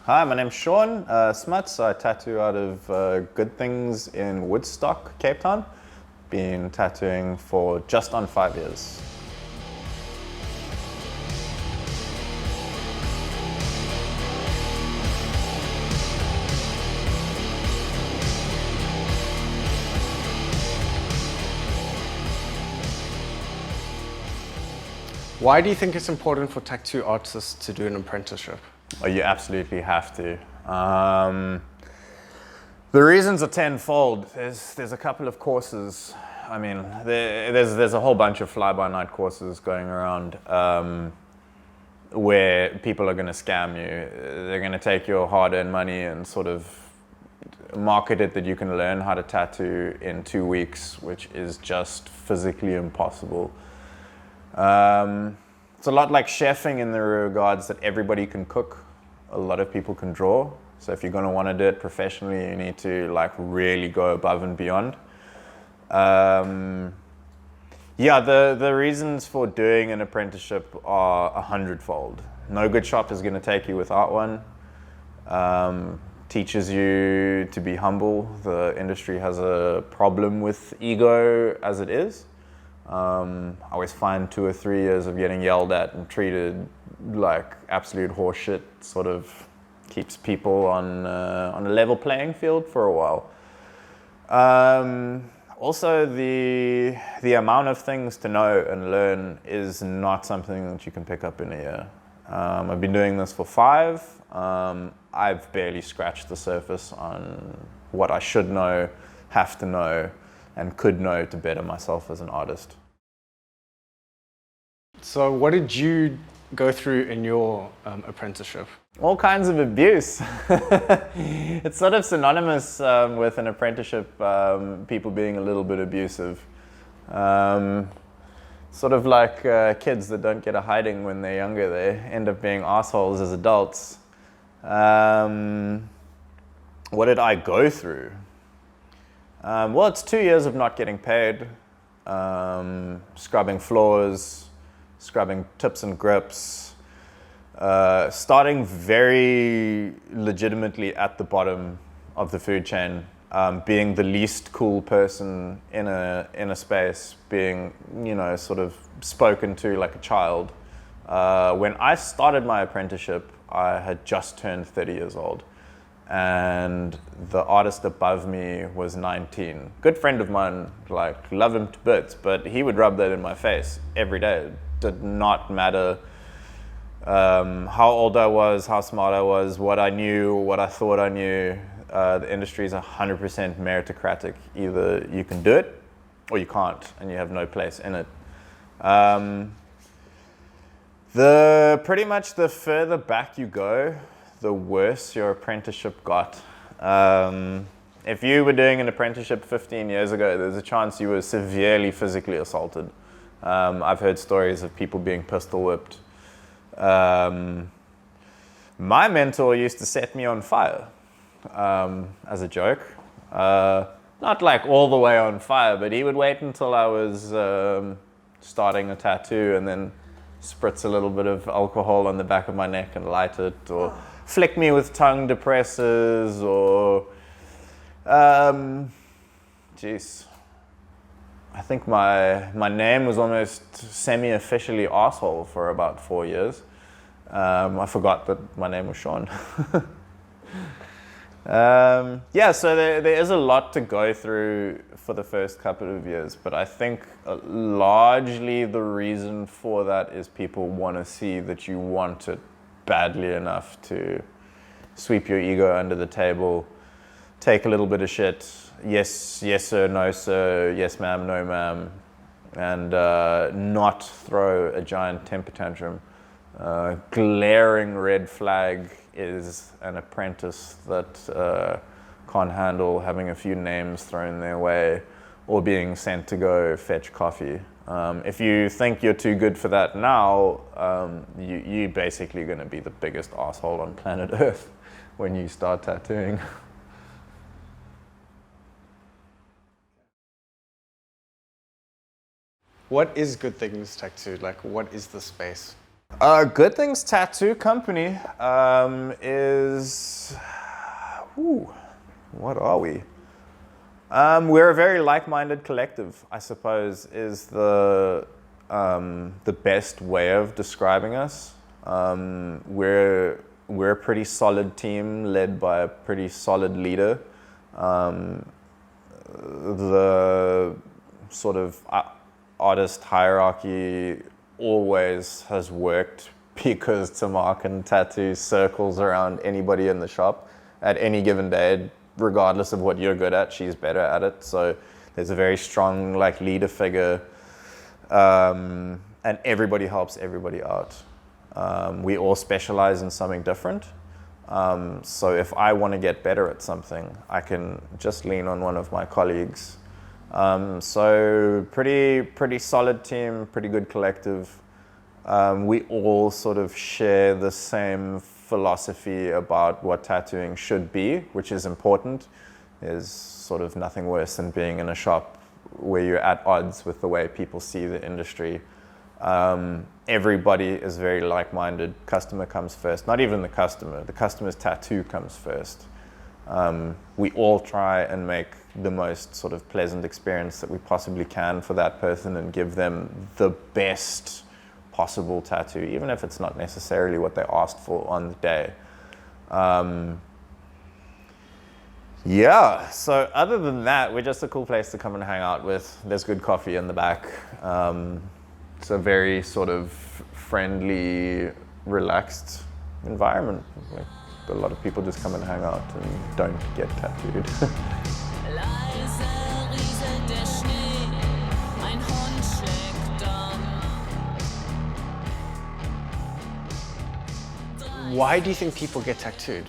Hi, my name's Sean Smuts. I tattoo out of Good Things in Woodstock, Cape Town. Been tattooing for just on 5 years. Why do you think it's important for tattoo artists to do an apprenticeship? Oh, you absolutely have to. The reasons are tenfold. There's a couple of courses. I mean, there's a whole bunch of fly-by-night courses going around where people are going to scam you. They're going to take your hard-earned money and sort of market it that you can learn how to tattoo in 2 weeks, which is just physically impossible. It's a lot like chefing in the regards that everybody can cook, a lot of people can draw. So if you're going to want to do it professionally, you need to really go above and beyond. Yeah, the reasons for doing an apprenticeship are 100-fold. No good shop is going to take you without one. Teaches you to be humble. The industry has a problem with ego as it is. I always find 2 or 3 years of getting yelled at and treated like absolute horseshit sort of keeps people on a level playing field for a while. Also, the amount of things to know and learn is not something that you can pick up in a year. I've been doing this for 5. I've barely scratched the surface on what I should know, have to know, and could know to better myself as an artist. So what did you go through in your apprenticeship? All kinds of abuse. It's sort of synonymous with an apprenticeship, people being a little bit abusive. Sort of like kids that don't get a hiding when they're younger, they end up being assholes as adults. What did I go through? Well, it's 2 years of not getting paid, scrubbing floors, scrubbing tips and grips, starting very legitimately at the bottom of the food chain, being the least cool person in a space, being, sort of spoken to like a child. When I started my apprenticeship, I had just turned 30 years old. And the artist above me was 19. Good friend of mine, love him to bits, but he would rub that in my face every day. It did not matter how old I was, how smart I was, what I knew, what I thought I knew. The industry is 100% meritocratic. Either you can do it or you can't, and you have no place in it. Pretty much the further back you go, the worse your apprenticeship got. If you were doing an apprenticeship 15 years ago, there's a chance you were severely physically assaulted. I've heard stories of people being pistol whipped. My mentor used to set me on fire as a joke. Not all the way on fire, but he would wait until I was starting a tattoo and then spritz a little bit of alcohol on the back of my neck and light it, or flick me with tongue depressors, or I think my name was almost semi-officially arsehole for about 4 years. I forgot that my name was Sean. Yeah, so there is a lot to go through for the first couple of years, but I think largely the reason for that is people want to see that you want it badly enough to sweep your ego under the table, take a little bit of shit, yes sir, no sir, yes ma'am, no ma'am, and not throw a giant temper tantrum. Glaring red flag is an apprentice that can't handle having a few names thrown their way or being sent to go fetch coffee. If you think you're too good for that now, you're basically going to be the biggest asshole on planet Earth when you start tattooing. What is Good Things Tattoo? What is the space? Good Things Tattoo Company is, what are we? We're a very like-minded collective, I suppose, is the best way of describing us. We're a pretty solid team led by a pretty solid leader. The sort of artist hierarchy always has worked because Tamarkin Tattoo circles around anybody in the shop at any given day, regardless of what you're good at, she's better at it. So there's a very strong like leader figure, and everybody helps everybody out. We all specialize in something different. So if I want to get better at something, I can just lean on one of my colleagues. So pretty solid team, pretty good collective. We all sort of share the same philosophy about what tattooing should be, which is important. There's sort of nothing worse than being in a shop where you're at odds with the way people see the industry. Everybody is very like-minded. Customer comes first. Not even the customer's tattoo comes first. We all try and make the most sort of pleasant experience that we possibly can for that person and give them the best possible tattoo, even if it's not necessarily what they asked for on the day. Yeah, so other than that, we're just a cool place to come and hang out with. There's good coffee in the back. It's a very sort of friendly, relaxed environment. Like, a lot of people just come and hang out and don't get tattooed. Why do you think people get tattooed?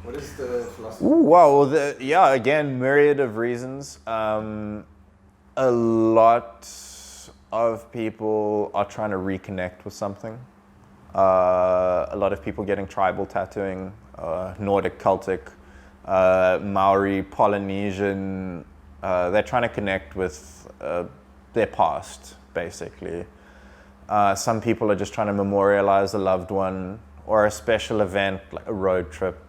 What is the philosophy? Yeah, again, myriad of reasons. A lot of people are trying to reconnect with something. A lot of people getting tribal tattooing, Nordic, Celtic, Maori, Polynesian. They're trying to connect with their past, basically. Some people are just trying to memorialize a loved one or a special event, like a road trip.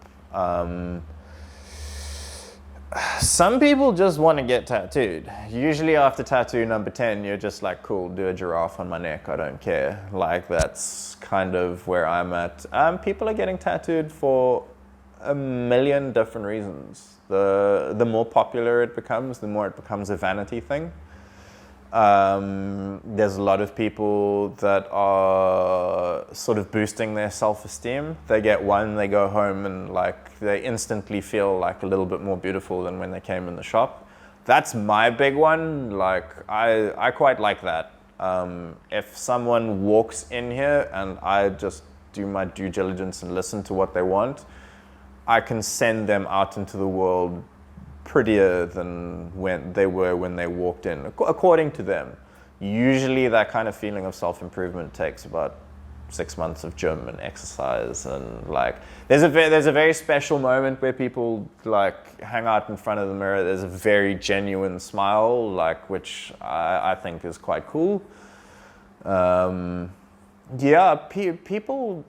Some people just want to get tattooed. Usually after tattoo number 10, you're just like, cool, do a giraffe on my neck, I don't care. Like, that's kind of where I'm at. People are getting tattooed for a million different reasons. The more popular it becomes, the more it becomes a vanity thing. There's a lot of people that are sort of boosting their self-esteem. They get one, they go home and like they instantly feel like a little bit more beautiful than when they came in the shop. That's my big one. Like I quite like that. If someone walks in here and I just do my due diligence and listen to what they want, I can send them out into the world prettier than when they walked in, according to them. Usually that kind of feeling of self-improvement takes about 6 months of gym and exercise, and like there's a very special moment where people like hang out in front of the mirror. There's a very genuine smile, like, which I think is quite cool. Yeah, people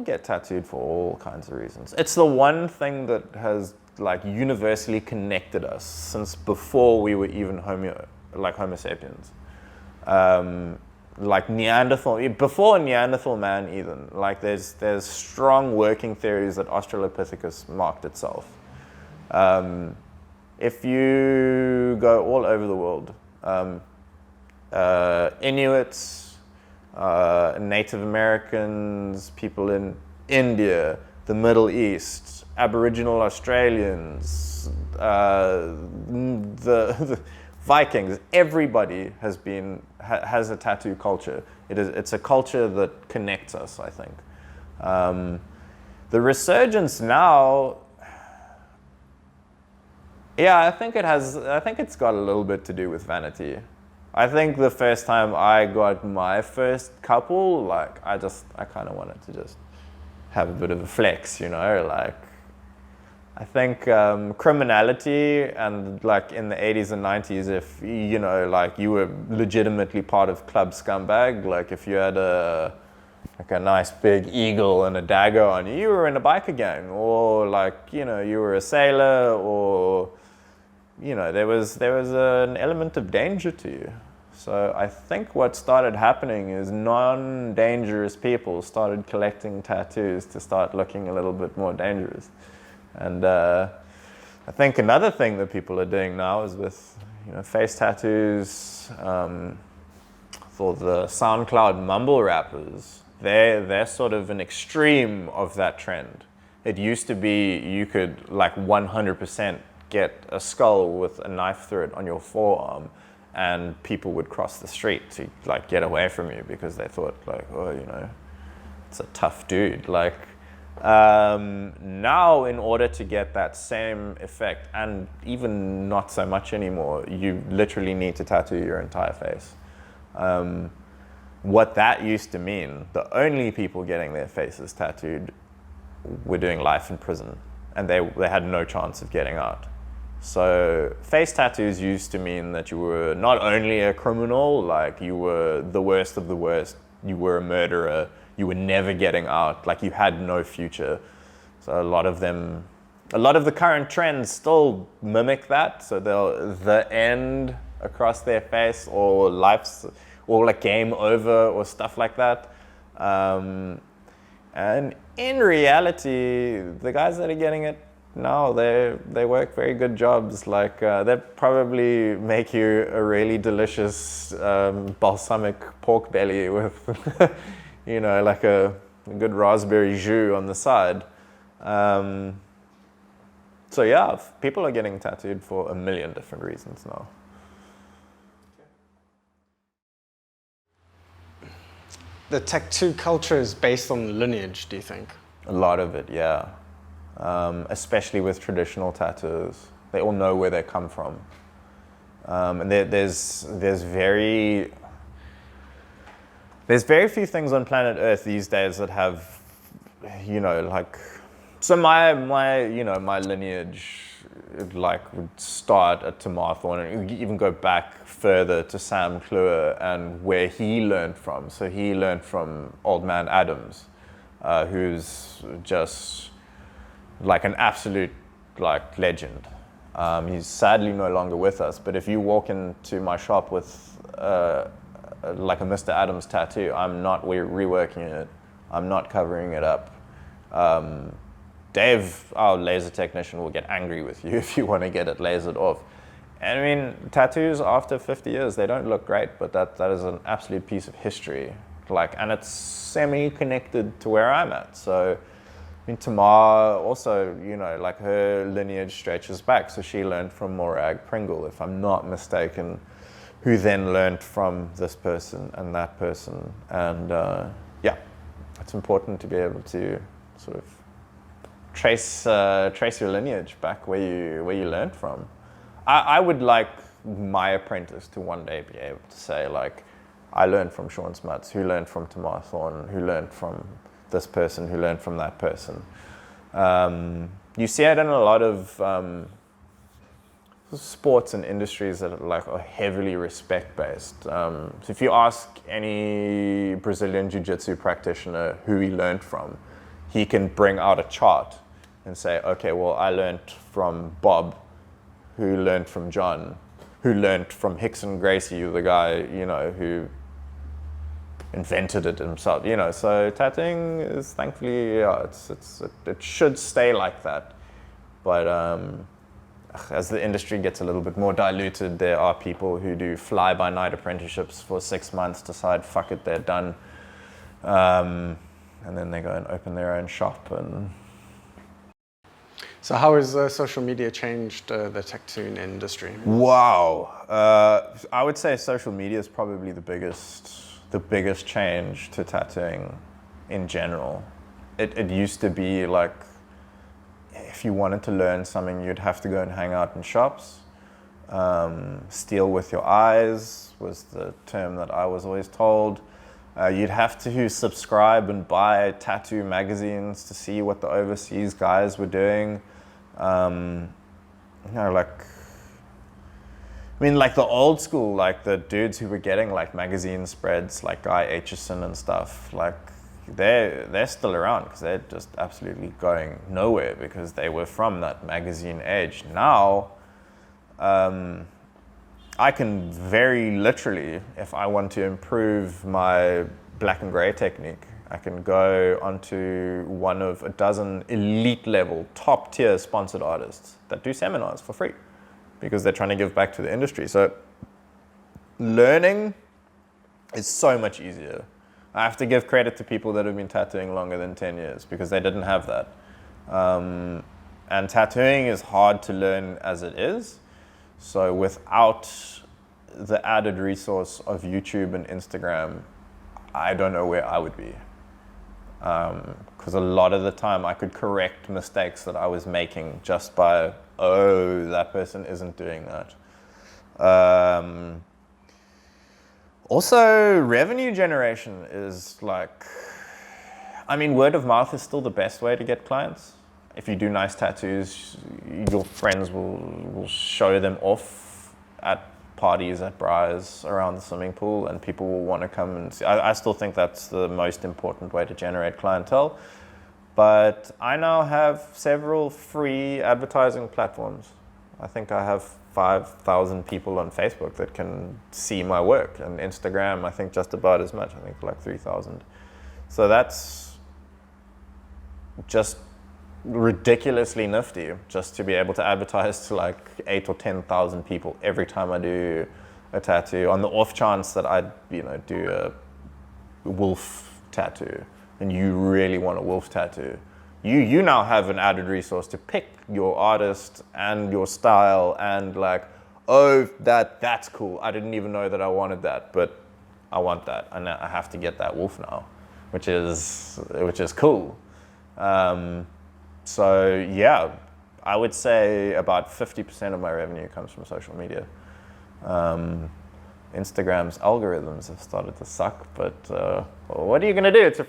get tattooed for all kinds of reasons. It's the one thing that has like universally connected us since before we were even Homo sapiens. Like Neanderthal, before Neanderthal man even. Like there's strong working theories that Australopithecus marked itself. If you go all over the world, Inuits, Native Americans, people in India, the Middle East, Aboriginal Australians, the Vikings, everybody has a tattoo culture. It's a culture that connects us, I think. The resurgence now, yeah, I think it's got a little bit to do with vanity. I think the first time I got my first couple, like I kind of wanted to just have a bit of a flex, you know, like I think criminality and like in the 80s and 90s, if you know, like you were legitimately part of club scumbag, like if you had a like a nice big eagle and a dagger on you, you were in a biker gang, or like, you know, you were a sailor, or, you know, there was an element of danger to you. So I think what started happening is non-dangerous people started collecting tattoos to start looking a little bit more dangerous. And I think another thing that people are doing now is with, you know, face tattoos, for the SoundCloud mumble rappers, they're sort of an extreme of that trend. It used to be you could like 100% get a skull with a knife through it on your forearm, and people would cross the street to like get away from you because they thought like, oh, you know, it's a tough dude. Like now, in order to get that same effect, and even not so much anymore, you literally need to tattoo your entire face. What that used to mean, the only people getting their faces tattooed were doing life in prison, and they had no chance of getting out. So face tattoos used to mean that you were not only a criminal, like you were the worst of the worst, you were a murderer, you were never getting out, like you had no future. So a lot of the current trends still mimic that. So the end across their face, or life's, or like game over, or stuff like that. And in reality, the guys that are getting it now, they work very good jobs. Like they probably make you a really delicious balsamic pork belly with, you know, like a good raspberry jus on the side. So yeah, people are getting tattooed for a million different reasons now. The tattoo culture is based on lineage, do you think? A lot of it, yeah. Especially with traditional tattoos. They all know where they come from. And there's very few things on planet Earth these days that have, you know, like, so my lineage, like, would start at Tamarthorn and even go back further to Sam Kluwer and where he learned from. So he learned from Old Man Adams, who's just like an absolute like legend. He's sadly no longer with us, but if you walk into my shop with like a Mr. Adams tattoo, I'm not reworking it. I'm not covering it up. Dave, our laser technician, will get angry with you if you want to get it lasered off. And I mean, tattoos after 50 years, they don't look great, but that is an absolute piece of history. Like, and it's semi-connected to where I'm at. So, I mean, Tamar also, you know, like her lineage stretches back. So she learned from Morag Pringle, if I'm not mistaken, who then learned from this person and that person. And yeah, it's important to be able to sort of trace your lineage back where you learned from. I would like my apprentice to one day be able to say, like, I learned from Sean Smuts, who learned from Tamar Thorne, who learned from this person, who learned from that person. You see it in a lot of sports and industries that are heavily respect-based. So if you ask any Brazilian jiu-jitsu practitioner who he learned from, he can bring out a chart and say, okay, well, I learned from Bob, who learned from John, who learned from Hickson Gracie, the guy, you know, who invented it himself, you know. So tattooing is, thankfully, yeah, it should stay like that. But as the industry gets a little bit more diluted, there are people who do fly-by-night apprenticeships for 6 months, decide, fuck it, they're done. And then they go and open their own shop. And so how has social media changed the tattooing industry? Wow. I would say social media is probably the biggest change to tattooing in general. It used to be like, if you wanted to learn something, you'd have to go and hang out in shops. Steal with your eyes was the term that I was always told. You'd have to subscribe and buy tattoo magazines to see what the overseas guys were doing. You know, like, I mean, like the old school, like the dudes who were getting like magazine spreads, like Guy Aitchison and stuff, like, they're still around because they're just absolutely going nowhere because they were from that magazine age. Now, I can very literally, if I want to improve my black and gray technique, I can go onto one of a dozen elite level, top tier sponsored artists that do seminars for free because they're trying to give back to the industry. So learning is so much easier. I have to give credit to people that have been tattooing longer than 10 years because they didn't have that. And tattooing is hard to learn as it is. So without the added resource of YouTube and Instagram, I don't know where I would be. Because a lot of the time I could correct mistakes that I was making just by, oh, that person isn't doing that. Also, revenue generation is like, I mean, word of mouth is still the best way to get clients. If you do nice tattoos, your friends will show them off at parties, at bars, around the swimming pool, and people will want to come and see. I still think that's the most important way to generate clientele. But I now have several free advertising platforms. I think I have 5,000 people on Facebook that can see my work, and Instagram I think just about as much, I think like 3,000. So that's just ridiculously nifty just to be able to advertise to like 8 or 10,000 people every time I do a tattoo, on the off chance that I do a wolf tattoo and you really want a wolf tattoo. You now have an added resource to pick your artist and your style and like, oh, that's cool. I didn't even know that I wanted that, but I want that, and I have to get that wolf now, which is cool. So yeah, I would say about 50% of my revenue comes from social media. Instagram's algorithms have started to suck, but what are you gonna do? It's a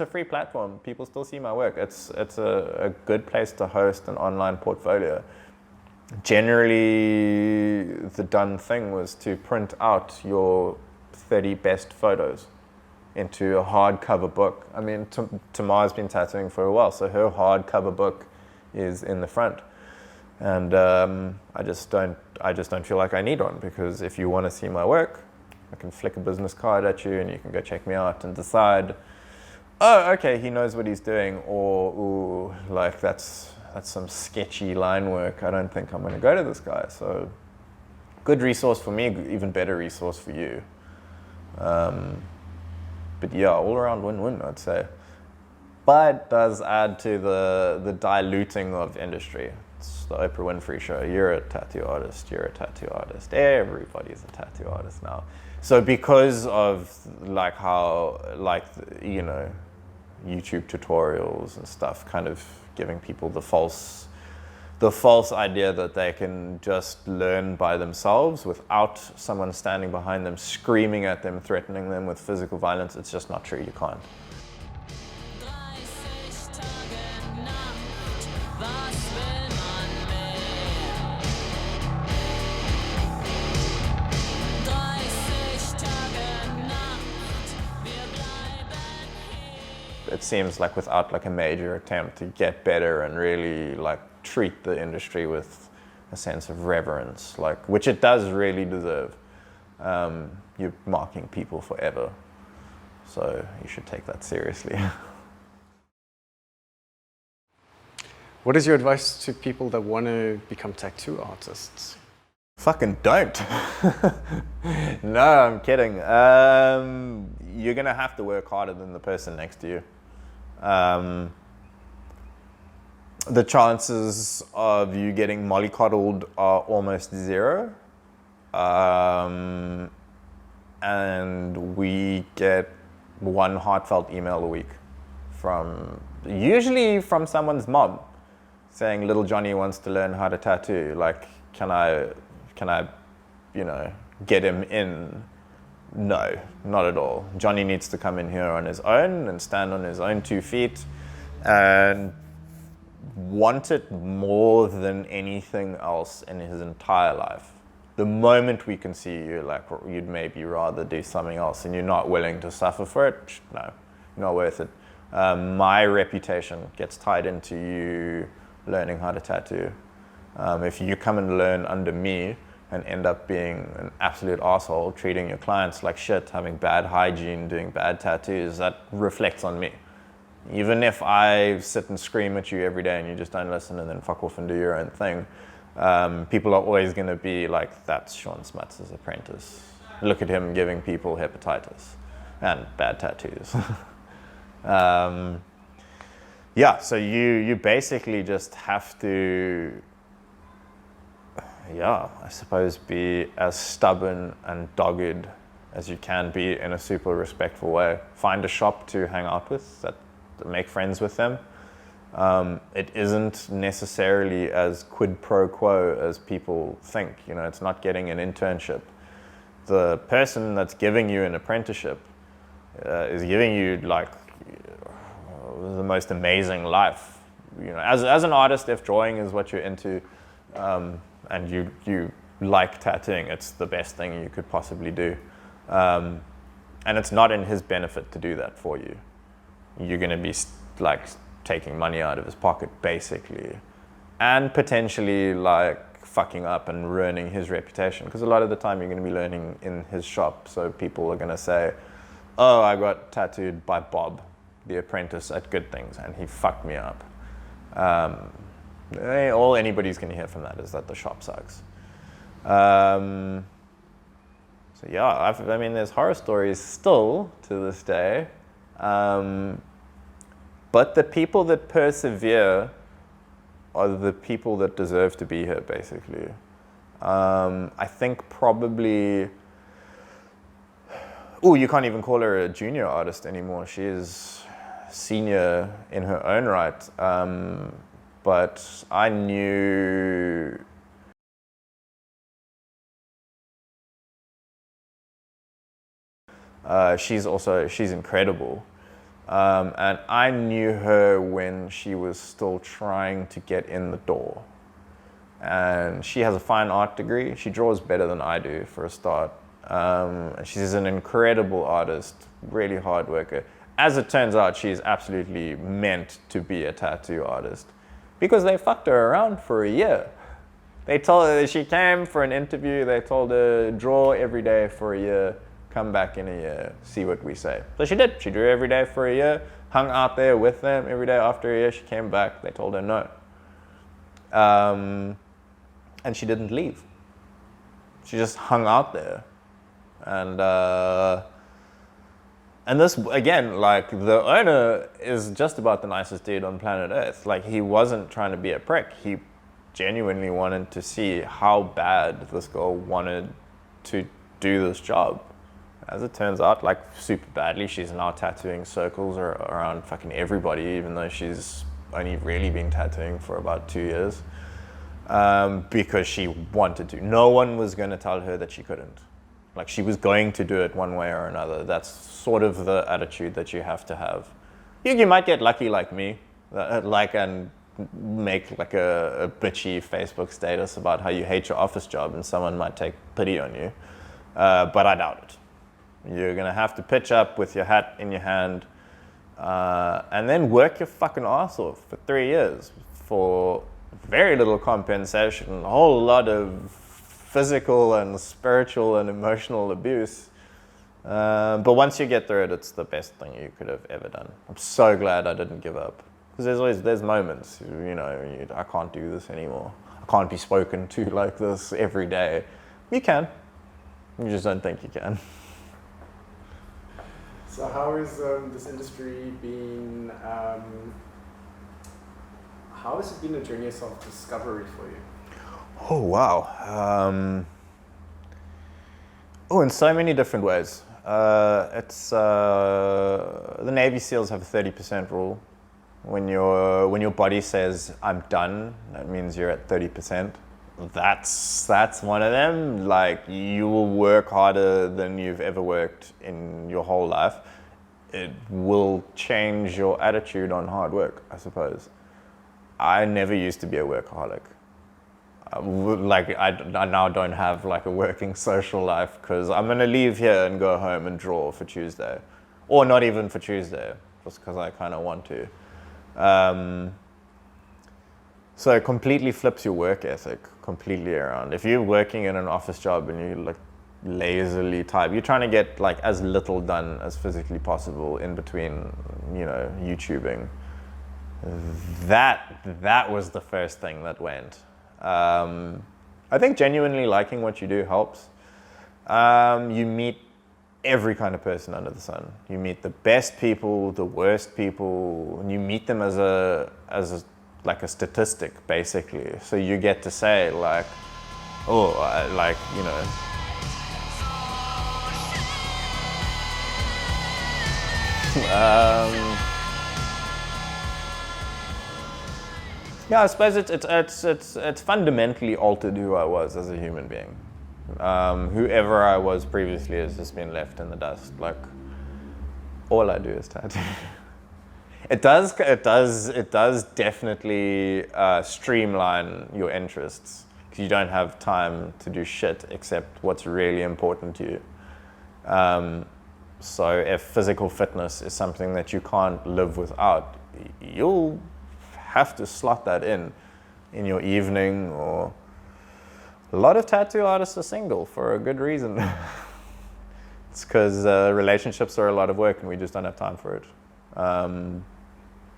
free platform. People still see my work. It's a good place to host an online portfolio. Generally, the done thing was to print out your 30 best photos into a hardcover book. I mean, Tamar's been tattooing for a while, so her hardcover book is in the front. And I just don't feel like I need one, because if you want to see my work, I can flick a business card at you and you can go check me out and decide, oh, okay, he knows what he's doing, or ooh, like that's some sketchy line work. I don't think I'm going to go to this guy. So good resource for me, even better resource for you. But yeah, all around win-win, I'd say. But it does add to the diluting of industry. It's the Oprah Winfrey show. You're a tattoo artist. You're a tattoo artist. Everybody's a tattoo artist now. So because of like how YouTube tutorials and stuff kind of giving people the false idea that they can just learn by themselves without someone standing behind them, screaming at them, threatening them with physical violence, it's just not true. You can't. It seems like without like a major attempt to get better and really like treat the industry with a sense of reverence, like, which it does really deserve, you're marking people forever. So you should take that seriously. What is your advice to people that want to become tattoo artists? Fucking don't. No, I'm kidding. You're gonna have to work harder than the person next to you. The chances of you getting mollycoddled are almost zero. And we get one heartfelt email a week usually from someone's mom, saying little Johnny wants to learn how to tattoo. Like, can I, get him in? No, not at all. Johnny needs to come in here on his own and stand on his own 2 feet and want it more than anything else in his entire life. The moment we can see you, like, you'd maybe rather do something else and you're not willing to suffer for it, no, not worth it. My reputation gets tied into you learning how to tattoo. If you come and learn under me and end up being an absolute asshole, treating your clients like shit, having bad hygiene, doing bad tattoos, that reflects on me. Even if I sit and scream at you every day and you just don't listen and then fuck off and do your own thing, people are always going to be like, that's Sean Smuts' apprentice. Look at him giving people hepatitis and bad tattoos. Yeah, so you basically just have to, yeah, I suppose be as stubborn and dogged as you can be in a super respectful way. Find a shop to hang out with, make friends with them. It isn't necessarily as quid pro quo as people think. You know, it's not getting an internship. The person that's giving you an apprenticeship is giving you like the most amazing life. You know, as an artist, if drawing is what you're into, and you like tattooing, it's the best thing you could possibly do. And it's not in his benefit to do that for you. You're going to be like taking money out of his pocket, basically, and potentially like fucking up and ruining his reputation, because a lot of the time you're going to be learning in his shop, so people are going to say, oh, I got tattooed by Bob, the apprentice at Good Things, and he fucked me up. All anybody's going to hear from that is that the shop sucks. So yeah, I mean, there's horror stories still to this day. But the people that persevere are the people that deserve to be here, basically. I think probably, you can't even call her a junior artist anymore. She is senior in her own right. But I knew she's incredible. And I knew her when she was still trying to get in the door. And she has a fine art degree. She draws better than I do, for a start. She's an incredible artist, really hard worker. As it turns out, she's absolutely meant to be a tattoo artist, because they fucked her around for a year. They told her, she came for an interview, they told her, draw every day for a year, come back in a year, see what we say. So she did. She drew every day for a year, hung out there with them every day. After a year, she came back. They told her no. And she didn't leave. She just hung out there. And this, again, like, the owner is just about the nicest dude on planet Earth. Like, he wasn't trying to be a prick. He genuinely wanted to see how bad this girl wanted to do this job. As it turns out, like, super badly. She's now tattooing circles around fucking everybody, even though she's only really been tattooing for about 2 years. Because she wanted to. No one was going to tell her that she couldn't. Like, she was going to do it one way or another. That's sort of the attitude that you have to have. You might get lucky like me, and make like a bitchy Facebook status about how you hate your office job, and someone might take pity on you. But I doubt it. You're going to have to pitch up with your hat in your hand, and then work your fucking ass off for 3 years for very little compensation, a whole lot of physical and spiritual and emotional abuse. But once you get through it, it's the best thing you could have ever done. I'm so glad I didn't give up. Because there's moments, I can't do this anymore. I can't be spoken to like this every day. You can. You just don't think you can. So how is this industry been, how has it been a journey of self-discovery for you? Oh, wow. In so many different ways. It's the Navy SEALs have a 30% rule. When your body says, I'm done, that means you're at 30%. That's one of them. Like, you will work harder than you've ever worked in your whole life. It will change your attitude on hard work, I suppose. I never used to be a workaholic. I now don't have like a working social life, because I'm going to leave here and go home and draw for Tuesday. Or not even for Tuesday, just because I kind of want to. So it completely flips your work ethic completely around. If you're working in an office job and you like lazily type, you're trying to get like as little done as physically possible in between, YouTubing. That was the first thing that went. I think genuinely liking what you do helps. You meet every kind of person under the sun. You meet the best people, the worst people, and you meet them as a statistic, basically. So you get to say like, yeah, I suppose it's fundamentally altered who I was as a human being. Whoever I was previously has just been left in the dust. Like, all I do is tattoo. It does definitely streamline your interests, because you don't have time to do shit except what's really important to you. So if physical fitness is something that you can't live without, you'll have to slot that in your evening. Or a lot of tattoo artists are single for a good reason. It's because relationships are a lot of work and we just don't have time for it.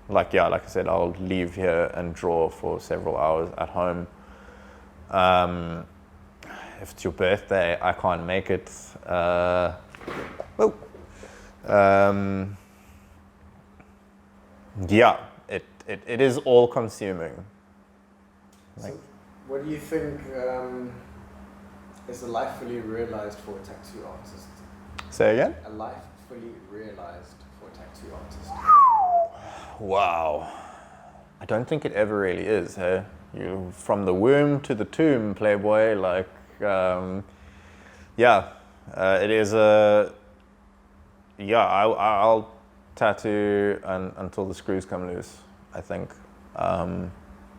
Like I said, I'll leave here and draw for several hours at home. If it's your birthday, I can't make it. It is all consuming. So what do you think is a life fully realized for a tattoo artist? Say again? A life fully realized for a tattoo artist. Wow. I don't think it ever really is, hey? You from the womb to the tomb, playboy, it is I'll tattoo until the screws come loose, I think.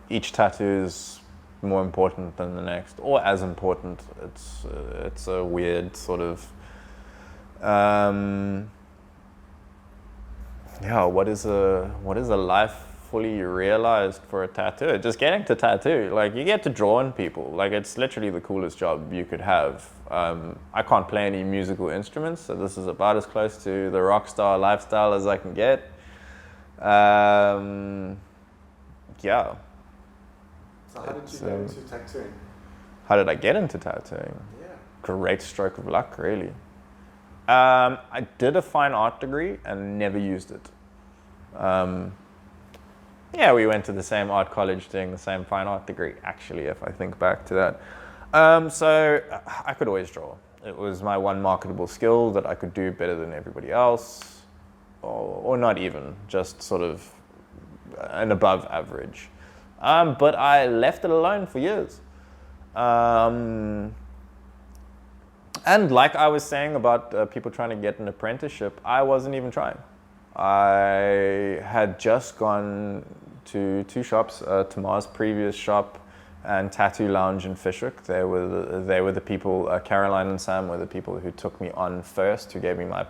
Each tattoo is more important than the next, or as important. It's a weird sort of what is a life fully realized for a tattoo? Just getting to tattoo, like you get to draw on people, like it's literally the coolest job you could have. I can't play any musical instruments, so this is about as close to the rock star lifestyle as I can get. So how did you get into tattooing? How did I get into tattooing? Yeah. Great stroke of luck, really. I did a fine art degree and never used it. We went to the same art college doing the same fine art degree, actually, if I think back to that. So I could always draw. It was my one marketable skill that I could do better than everybody else, or not even, just sort of an above average. But I left it alone for years. And like I was saying about people trying to get an apprenticeship, I wasn't even trying. I had just gone to two shops, Tamar's previous shop and Tattoo Lounge in Fishhook. They were the people, Caroline and Sam were the people who took me on first, who gave me my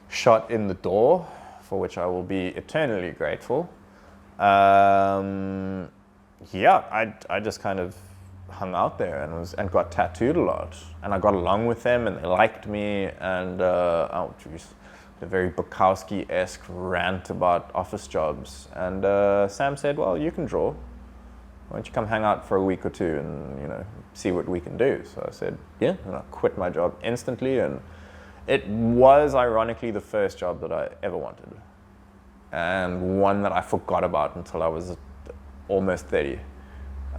shot in the door, for which I will be eternally grateful. I just kind of hung out there and got tattooed a lot, and I got along with them and they liked me, and the very Bukowski-esque rant about office jobs, and Sam said, well, you can draw, why don't you come hang out for a week or two and see what we can do. So I said yeah, and I quit my job instantly, and it was ironically the first job that I ever wanted, and one that I forgot about until I was almost 30.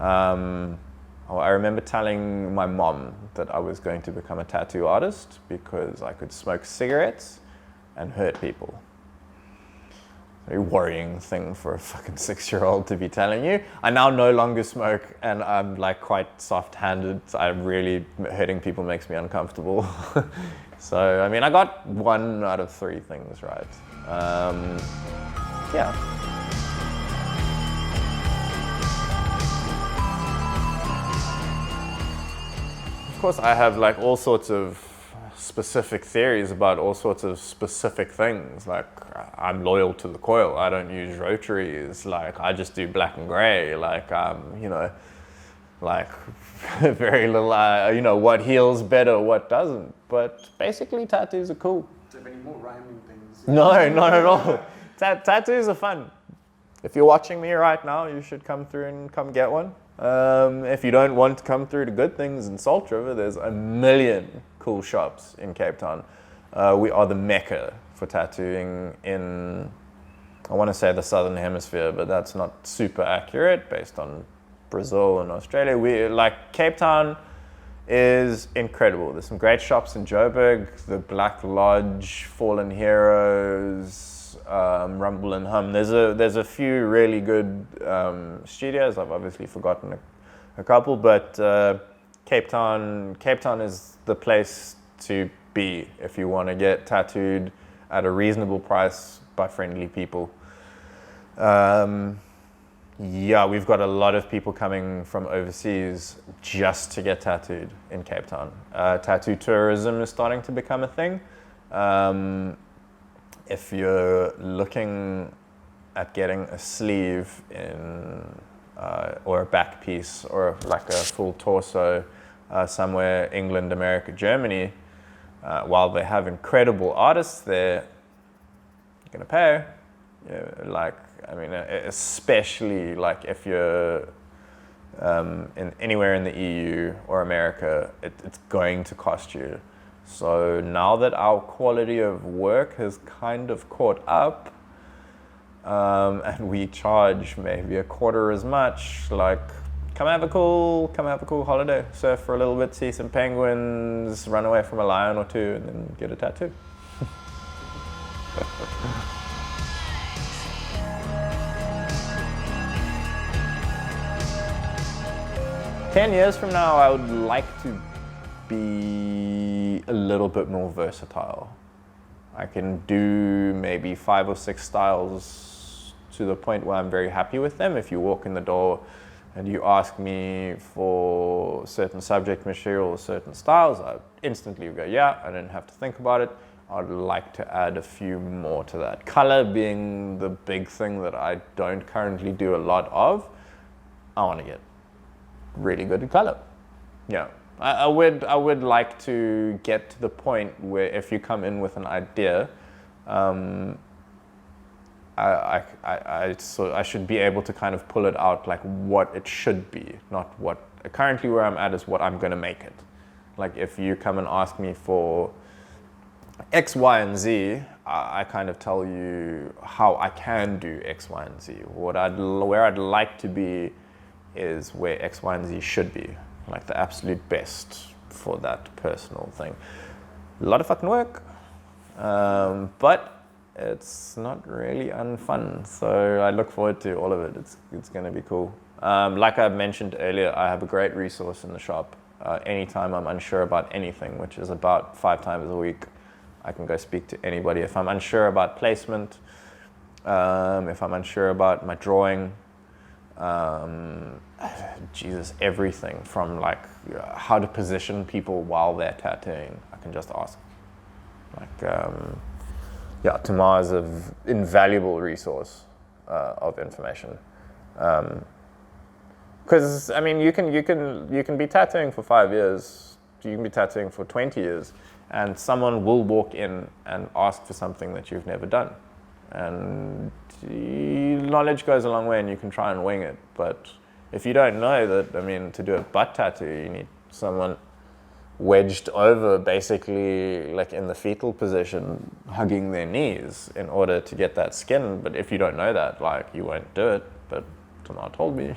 I remember telling my mom that I was going to become a tattoo artist because I could smoke cigarettes and hurt people. Very worrying thing for a fucking 6-year-old to be telling you. I now no longer smoke, and I'm like quite soft-handed. I'm really hurting people makes me uncomfortable. So, I mean, I got 1 out of 3 things right. Of course, I have like all sorts of specific theories about all sorts of specific things. Like, I'm loyal to the coil. I don't use rotaries. Like, I just do black and gray. Like, like very little, what heals better, what doesn't. But basically, tattoos are cool. Do you have any more rhyming things? No, not at all. Tattoos are fun. If you're watching me right now, you should come through and come get one. If you don't want to come through to Good Things in Salt River, there's a million cool shops in Cape Town. We are the mecca for tattooing in, I want to say the Southern Hemisphere, but that's not super accurate based on Brazil and Australia. Cape Town is incredible. There's some great shops in Joburg, the Black Lodge, Fallen Heroes, Rumble and Hum. There's a few really good studios. I've obviously forgotten a couple, but Cape Town is the place to be if you want to get tattooed at a reasonable price by friendly people. Yeah, we've got a lot of people coming from overseas just to get tattooed in Cape Town. Tattoo tourism is starting to become a thing. If you're looking at getting a sleeve or a back piece or like a full torso somewhere, England, America, Germany, while they have incredible artists there, you're gonna pay. Especially like if you're anywhere in the EU or America, it's going to cost you. So now that our quality of work has kind of caught up, and we charge maybe a quarter as much, like come have a cool holiday, surf for a little bit, see some penguins, run away from a lion or two, and then get a tattoo. 10 years from now, I would like to be a little bit more versatile. I can do maybe 5 or 6 styles to the point where I'm very happy with them. If you walk in the door and you ask me for certain subject material or certain styles, I instantly go, yeah, I didn't have to think about it. I'd like to add a few more to that. Color being the big thing that I don't currently do a lot of. I want to get really good at color. Yeah, I would like to get to the point where if you come in with an idea, I should be able to kind of pull it out like what it should be, not what currently where I'm at is what I'm gonna make it. Like if you come and ask me for X, Y, and Z, I kind of tell you how I can do X, Y, and Z. Where I'd like to be is where X, Y, and Z should be, like the absolute best for that personal thing. A lot of fucking work, but it's not really unfun. So I look forward to all of it. It's going to be cool. Like I mentioned earlier, I have a great resource in the shop. Anytime I'm unsure about anything, which is about 5 times a week, I can go speak to anybody. If I'm unsure about placement, if I'm unsure about my drawing, everything from like how to position people while they're tattooing, I can just ask. Tamar is an invaluable resource of information. Because you can be tattooing for 5 years, you can be tattooing for 20 years, and someone will walk in and ask for something that you've never done. And knowledge goes a long way, and you can try and wing it. But if you don't know that, to do a butt tattoo, you need someone wedged over, basically like in the fetal position, hugging their knees in order to get that skin. But if you don't know that, like, you won't do it. But Tamar told me.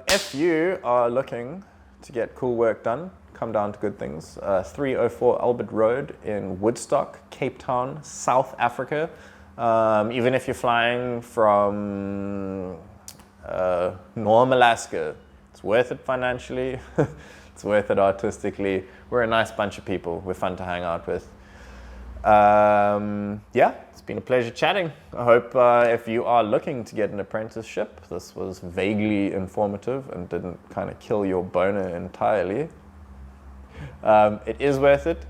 If you are looking to get cool work done, come down to Good Things, 304 Albert Road in Woodstock, Cape Town, South Africa. Even if you're flying from Norm, Alaska, it's worth it financially, it's worth it artistically. We're a nice bunch of people, we're fun to hang out with. Yeah, it's been a pleasure chatting. I hope if you are looking to get an apprenticeship, this was vaguely informative and didn't kind of kill your boner entirely. It is worth it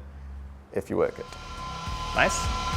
if you work it. Nice.